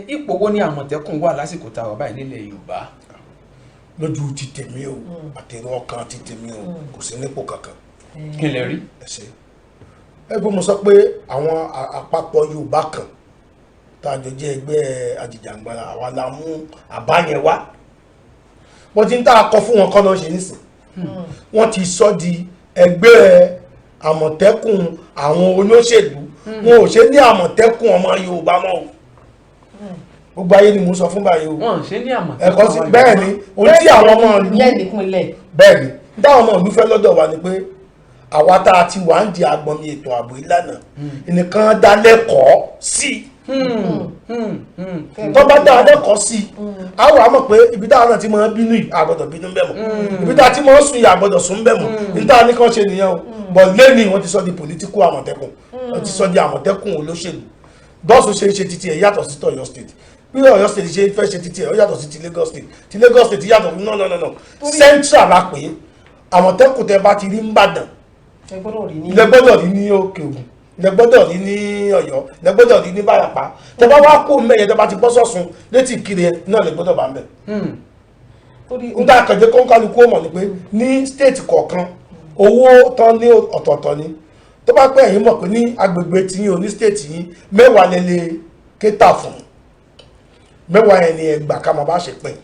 ipò wo ni Àmọ̀tẹ́kùn wà lásìkò tá a wà báyìí nílẹ̀ Yorùbá? lójú ti tèmi o àtẹ̀rọ ọkàn ti tèmi o kò sí nípò kankan. kí lẹ rí? ẹgbẹ́ mo sọ pé àwọn àpapọ̀ Yorùbá kan tá a jọ jẹ́ ẹgbẹ́ ajìjàǹgbara àwa la mú àbá yẹn wá wọ́n ti ń tá a kọ fún wọn kọ́ náà ṣe nísìn wọ́n ti sọ di ẹgbẹ́ Àmọ̀tẹ́kùn àwọn olóṣèlú wọn ò ṣe ní Àmọ̀tẹ́kùn ọmọ Yorùbá mọ́ o gbogbo ayé ni mo sọ fún báyìí o wọn ṣe ní Àmọ̀tẹ́kùn ẹ̀kọ́ sí bẹ́ẹ̀ ni ohun tí àwọn ọmọ ìlú bẹ́ẹ̀ ni dáwọn ọmọ ìlú fẹ́ lọ́dọ̀ wa ni pé àwa tá a ti wà ń di agbọnmi ètò ààbò ìlànà ẹnìkan dá lẹ́kọ̀ọ́ sí tó bá dá lẹ́kọ̀ọ́ sí a wà mọ̀ pé ibi táwọn náà ti máa bínú yìí àgbọ̀dọ̀ bínú bẹ́ẹ̀ mọ̀ ibi tá a ti máa sùn yìí àgbọ̀dọ̀ sùn bẹ́ẹ̀ mọ̀ níta ní kàn ṣe nìyẹn o bọ̀ lẹ́ni wọ́n ti sọ di political Àmọ̀tẹ́kùn wọ́n ti sọ di Àmọ̀tẹ́kùn olóṣèlú dọ́sùn ṣe títí ẹ̀ yàtọ̀ sí tọ̀yọ́ state bí Ọ̀yọ́ state ṣe fẹ́ ṣe títí ẹ̀ ó yàtọ̀ sí ti Lagos state yàtọ̀ no central la pè é Àmọ̀tẹ́kùn tẹ bá ti rí Ìbàdàn ilẹ̀ gbọ́dọ̀ rí ní Òkè Ògùn ilẹ̀ gbọ́dọ̀ rí ní Ọ̀yọ́ ilẹ̀ gbọ́dọ̀ rí ní Ìbàràpá tẹ bá wá kó mẹ́yẹ tẹ bá ti bọ́ sọ̀sùn létí Ìkirè náà lè gbọ́dọ̀ bá ń bẹ̀. nígbà àkànjẹ́ kọ́ńkálukú mọ̀ ni pé ní state kọ̀ọ̀kan owó tán ní ọ̀tọ̀ọ̀tọ̀ ni tó bá pẹ́ ẹ̀yin mọ̀ pé ní agbègbè tiyín o ní state yín mẹ́wàá lè lè kéta fún mẹ́wàá yẹn ni ẹgbà ká máa bá ṣe pín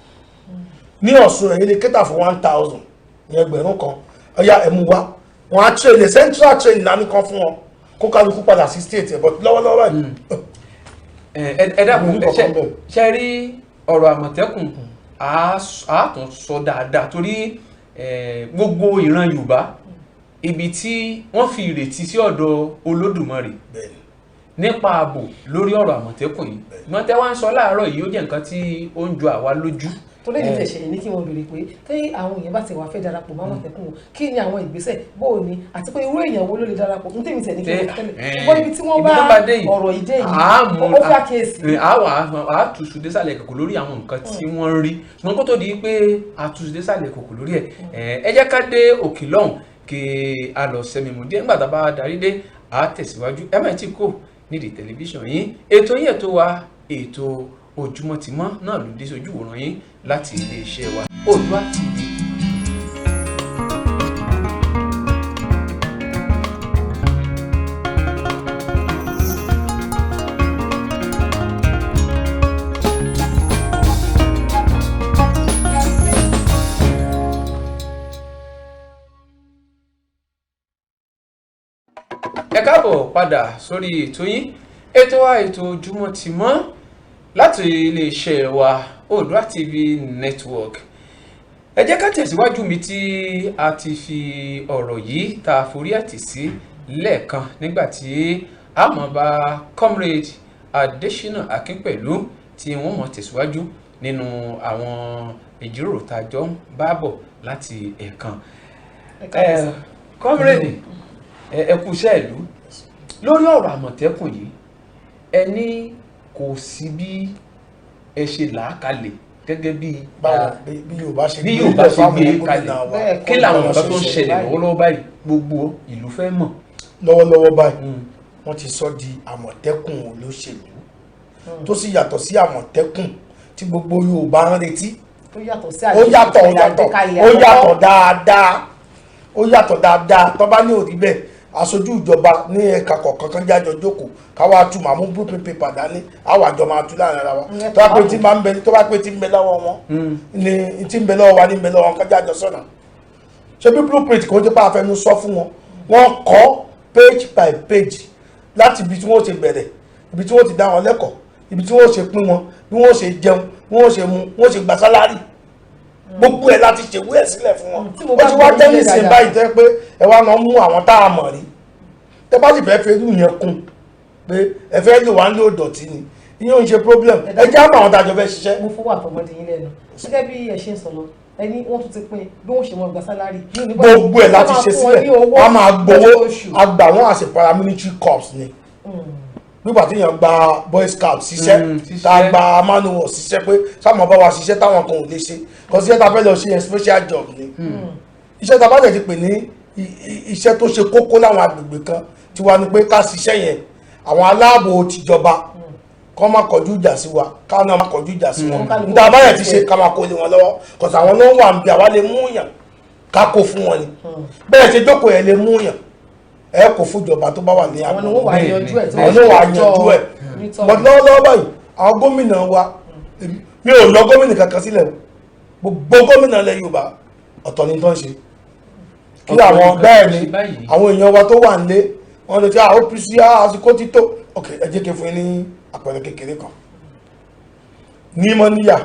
ní Ọ̀ṣun ẹ̀yin lè kéta fún 1000 ní ẹgbẹ̀rún kan ọ̀yà ẹ̀mú wa wọn á train central train lánàá kan fún wọn kó kálukú padà sí state ẹ̀ but lọ́wọ́lọ́wọ́ báyìí. ẹ dàbọ̀ ṣe rí ọ̀rọ̀ Àmọ̀tẹ́kùn a tún sọ dáadáa torí gbogbo ìran Yorùbá ibi tí wọ́n fi ìrètí sí ọ̀dọ̀ Olódùmarè nípa ààbò lórí ọ̀rọ̀ Àmọ̀tẹ́kùn yìí wọ́n tẹ́ wá ń sọ láàárọ̀ yìí ó jẹ́ nǹkan tí ó ń jọ àwa lójú. tó lè dìde ṣẹlẹ̀ ní kí wọ́n béèrè pé tí àwọn èèyàn bá ti wà fẹ́ darapọ̀ mọ́ Àmọ̀tẹ́kùn kí ni àwọn ìgbésẹ̀ bóò ni àti pé irú èèyàn wo ló lè darapọ̀ ní tèmi tẹ̀ ní kí wọ́n tẹ́lẹ̀ ṣùgbọ́n ibi tí wọ́n bá ọ̀rọ̀ ìdé yìí ó fẹ́ àkíyèsí. a tùsù désàlẹ̀ kòkò lórí àwọn nǹkan tí wọ́n ń rí ṣùgbọ́n kó tó di pé a tùsù désàlẹ̀ kòkò lórí ẹ̀ ẹ jẹ́ ká dé òkè lọ́hùn kí a lọ sẹ́mi mú díẹ̀ nígbà tá a bá darí dé a tẹ̀síwájú ẹ má ti kó nídìí tẹlifíṣàn yín ètò yín ètò wa ètò Ojúmọ́ ti mọ́ náà ló dé sójú wòran yín láti iléeṣẹ́ wa Oòduà TV. ẹ káàbọ̀ padà sórí ètò yín ètò wa ètò Ojúmọ́ ti mọ́ láti iléeṣẹ́ wa Oòduà TV network. ẹ jẹ́ ká tẹ̀síwájú mi tí a ti fi ọ̀rọ̀ yìí ta forí àtì sí lẹ́ẹ̀kan nígbà tí a mọ̀ bá comrade Adésínà Akínpẹ̀lú tí wọ́n mọ̀ tẹ̀síwájú nínú àwọn ìjíròrò tá a jọ ń bá bọ̀ láti ẹ̀ẹ̀kan. comrade ẹ kú iṣẹ́ ìlú lórí ọ̀rọ̀ Àmọ̀tẹ́kùn yìí ẹni kò sí bí ẹ ṣe là á kalẹ̀ gẹ́gẹ́ bí Yorùbá ṣe gbé kalẹ̀ kí làwọn nǹkan tó ń ṣẹlẹ̀ lọ́wọ́lọ́wọ́ báyìí gbogbo ìlú fẹ́ mọ̀. lọ́wọ́lọ́wọ́ báyìí wọ́n ti sọ di Àmọ̀tẹ́kùn olóṣèlú tó sì yàtọ̀ sí Àmọ̀tẹ́kùn tí gbogbo Yorùbá ń retí ó yàtọ̀ dáadáa tó bá ní òrí bẹ́ẹ̀ aṣojú ìjọba ní ẹ̀ka kọ̀ọ̀kan kan jájọ jókòó káwá tú màmú blueprint paper dání àwọn àjọ máa tú láàrin ara wa tó bá pé tí ń bẹ lọ́wọ́ wọn ni tí ń bẹ lọ́wọ́ wa ní ń bẹ lọ́wọ́ wọn kájá jọ sọ̀nà ṣé bí blueprint kò jẹ́ pé àfẹnu sọ fún wọn wọ́n kọ́ page by page láti ibi tí wọ́n ti bẹ̀rẹ̀ ibi tí wọ́n ti dá wọn lẹ́kọ̀ọ́ ibi tí wọ́n ṣe pín wọn bí wọ́n ṣe jẹun bí wọ́n ṣe mu wọ́n ṣe gba sálárì gbogbo ẹ̀ láti ṣèwé ẹ̀ sílẹ̀ fún wọn ó ti wá jẹ́ nísìnyí báyìí tẹ́ pé ẹ wá lọ mú àwọn tá a mọ̀ rí tẹ́ bá sì fẹ́ irú yẹn kún pé ẹ fẹ́ lò wá ń lò dọ̀tí ni ìyẹn ò ń ṣe problem ẹ jẹ́ àmọ́ àwọn tájọ fẹ́ ṣiṣẹ́. mo fọwọ́ àtọmọdé yín lẹ́nu gẹ́gẹ́ bí ẹ ṣe ń sọ̀rọ̀ ẹni wọ́n tún ti pín bí wọ́n ṣe mọ gba sálárì. gbogbo ẹ̀ láti ṣe sílẹ̀ wọ́n máa gbowó àgbà wọn as a paramilitary corps ni nígbà tí èèyàn gba boy scout ṣiṣẹ́ tá a gba manual ṣiṣẹ́ pé sáwọn bá wa ṣiṣẹ́ táwọn kan ò lè ṣe kò sí ẹ̀ta fẹ́ lọ ṣe yẹn special job ni iṣẹ́ tá a bá tẹ̀ ti pè ní iṣẹ́ tó ṣe kókó láwọn agbègbè kan tí wàá ní pé ká ṣiṣẹ́ yẹn àwọn aláàbò tìjọba kọ́ máa kọjú ìjà sí wa káwọn náà máa kọjú ìjà sí wọn níta báyẹ̀ ti ṣe ká máa kó lé wọn lọ́wọ́ kọ̀sà àwọn náà wà ń bí àwa lè mú yàn ká kó fún wọn ni bẹ́ẹ̀ ṣe jókòó ẹ̀ lè mú yàn ẹ kò fún ìjọba tó bá wà ní àgbọn àwọn ni wọ́n wà yanjú ẹ̀ lọ́wọ́lọ́wọ́ báyìí àwọn gómìnà wa mi ò lọ gómìnà kankan sílẹ̀ gbogbo gómìnà ilẹ̀ Yorùbá ọ̀tọ̀ ni tó ń ṣe kí àwọn bẹ́ẹ̀ ni àwọn èèyàn wa tó wà nílé wọn lè ti OPC àsìkò ti tó ok ẹ jẹ́ kí n fún yín ní àpẹẹrẹ kékeré kan ní Mọ́níyà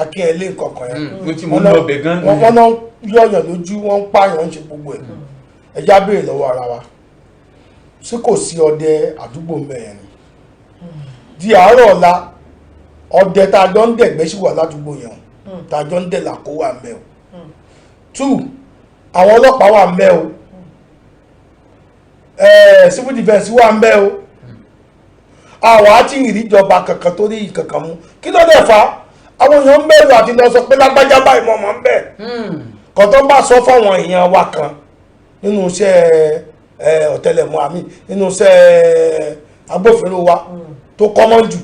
Akínyẹlé nǹkankan yẹn wọ́n náà yọ̀yàn lójú wọ́n ń pààyàn ń ṣe gbogbo ẹ̀ ẹjá béèrè lọ́wọ́ ara wa sí kò sí ọdẹ àdúgbò mẹ́rin ni di àárọ̀ ọ̀la ọdẹ tá a jọ ń dẹ̀gbẹ́ sí wà ládùúgbò yẹn tá a jọ ń dẹ̀ làkó wà mẹ́ o 2 àwọn ọlọ́pàá wà mẹ́ o civil defence wà mẹ́ o àwọn àti ìrìjọba kankan tó rí ìkankan mú kí ló dẹ̀ fa àwọn èèyàn ń bẹ̀rù àti lọ sọ pé lágbájá báyìí mọ̀ mọ́ ń bẹ̀ kọ́tọ́ bá sọ fáwọn èèyàn wa kan nínú iṣẹ́ ọ̀tẹlẹ̀múyẹ́ àmì nínú iṣẹ́ agbófinró wa tó kọ́mọ́ jù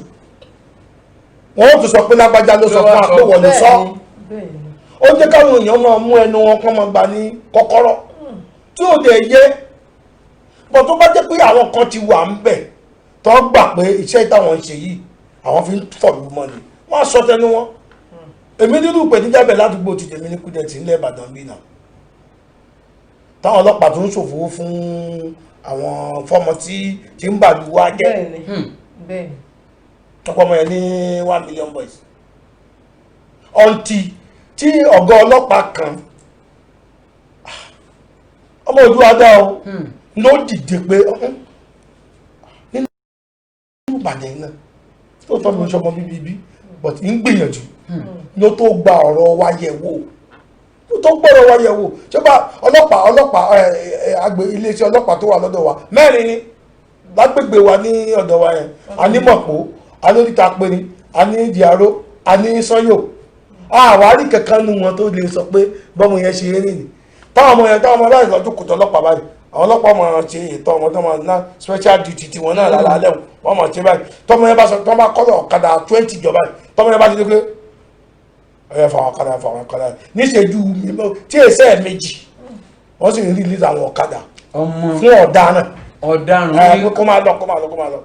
wọ́n tún sọ pé lágbájá ló sọ fún àpò wọlé sọ ó jẹ́ káwọn èèyàn máa mú ẹnu wọn kọ́ máa gbà ní kọ́kọ́rọ́ tí ó dẹ̀ yé bọ̀ tó bá jẹ́ pé àwọn kan ti wà ń bẹ̀ tó gbà pé iṣẹ́ ìtàwọn ń ṣe yìí àwọn fi ń fọ̀lú mọ́ ni wọ́n á sọ tẹnu wọn èmi nínú ìpèníjà bẹ̀ ládùúgbò ti tèmi ní Kúdẹ̀tì ńlẹ̀ Ìbàdàn bí náà táwọn ọlọ́pàá tó ń ṣòfò fún àwọn fọ́mọ tí ń bàlú wa jẹ́ ọ̀pọ̀ ọmọ yẹn ní 1 million boys ọ̀ǹtì tí ọ̀gá ọlọ́pàá kan ọmọ Oòduà dá o ló dìde pé nínú Ìbàdàn náà tó tọ́ mi sọmọ bíbí but ń gbìyànjú ló tó gba ọ̀rọ̀ wa yẹ̀ wò tó gbọ́dọ̀ wa yẹ̀ wò ṣé bá ọlọ́pàá iléeṣẹ́ ọlọ́pàá tó wà lọ́dọ̀ wa mẹ́rin ni lágbègbè wa ní ọ̀dọ̀ wa yẹn anímọ̀pọ̀ alóríta péré aní ìdíaró aní sọ́yò àwárí kankan nu wọn tó lè sọ pé bọ́mọ yẹn ṣe eré ni táwọn ọmọ láì lọ́dún kòtò ọlọ́pàá báyìí àwọn ọlọ́pàá máa ṣe ètò ọmọ tó máa ná special duty tiwọn náà lálẹ́ wọn máa ṣe báyìí tọmọ yẹn bá sọ tọmọ akọ́lọ̀ ọ̀kadà 20 jọ báyìí tọmọ yẹn bá ti dé pé ẹ fàwọn ọ̀kadà níṣẹ́jú tí èsẹ́ ẹ̀ méjì wọ́n sì ń release àwọn ọ̀kadà fún ọ̀daràn kó máa lọ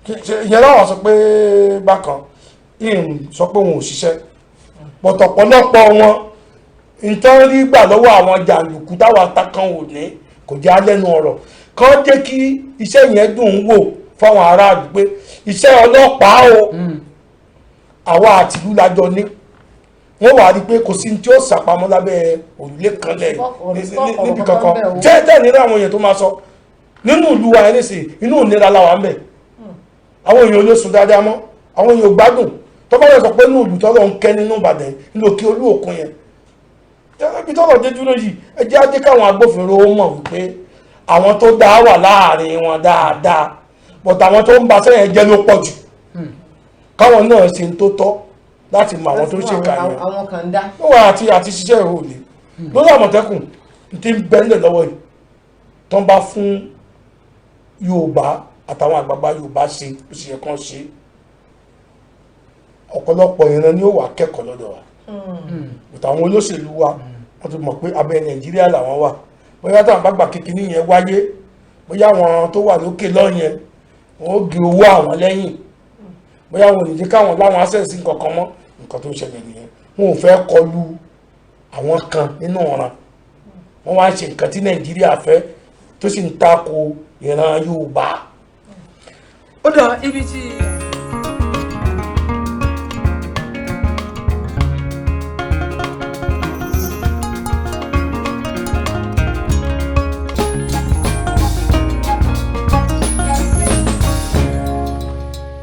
ìyẹn náà wọ́n sọ pé bákan sọ pé wọn ò ṣiṣẹ́ pọ̀tọ̀pọ̀lọpọ̀ wọn nǹkan rí gbà lọ́wọ́ àwọn jàǹdùkú táwọn atakan ò ní kò jẹ́ alẹ́nu ọ̀rọ̀ kàn jẹ́ kí iṣẹ́ yẹn dùn ún wò fáwọn aráàlú pé iṣẹ́ ọlọ́pàá o àwa àtìlú lájọ ní wọ́n wà rí pé kò sí tí ó sàpamọ́ lábẹ́ òrùlé kan lẹ̀ níbi kankan jẹ́ nínú àwọn èèyàn tó máa sọ nínú ìlú wa ẹni sì inú ìnira la wà ń bẹ̀ àwọn èèyàn ló sùn dáadáa mọ́ àwọn èèyàn gbádùn tó bá yẹ sọ pé inú ìlú tọ́lọ́ ń kẹ́ nínú Ìbàdàn nínú òkè olú òkun yẹn ibi tọ́lọ̀ dé dúró yìí ẹ jẹ́ ajé káwọn agbófinró mọ̀ wípé àwọn tó dá wà láàrin wọn dáadáa but àwọn tó ń ba sẹ́yìn jẹ́ ló pọ̀ jù káwọn náà ṣe ń tó tọ́ láti mọ àwọn tó ṣe kàyẹn àwọn kan dá ó wà àti ṣiṣẹ́ ìhòòlè lórí Àmọ̀tẹ́kùn tí ń bẹ́ńlẹ̀ lọ́wọ́ yìí tó ń bá fún Yorùbá àtàwọn àgbààgbà Yorùbá ṣe ó sì yẹ kán ṣe ọ̀pọ̀lọpọ̀ ìran ni ó wà kẹ́kọ̀ọ́ lọ́dọ̀ wa àwọn olóṣèlú wa wọ́n ti mọ̀ pé abẹ́ Nàìjíríà làwọn wà bóyá táwọn bá gbà kékeré yẹn wáyé bóyá àwọn tó wà lókè lọ́yẹn wọ́n ó gé owó àwọn lẹ́yìn bóyá wọn ò ní jẹ́ káwọn láwọn access nǹkankan mọ́ nǹkan tó ń ṣẹlẹ̀ nìyẹn wọn ò fẹ́ kọlu àwọn kan nínú ọ̀ràn wọ́n wá ń ṣe nǹkan tí Nàìjíríà fẹ́ tó sì ń tako ìran Yorùbá. ó dà ibi tí.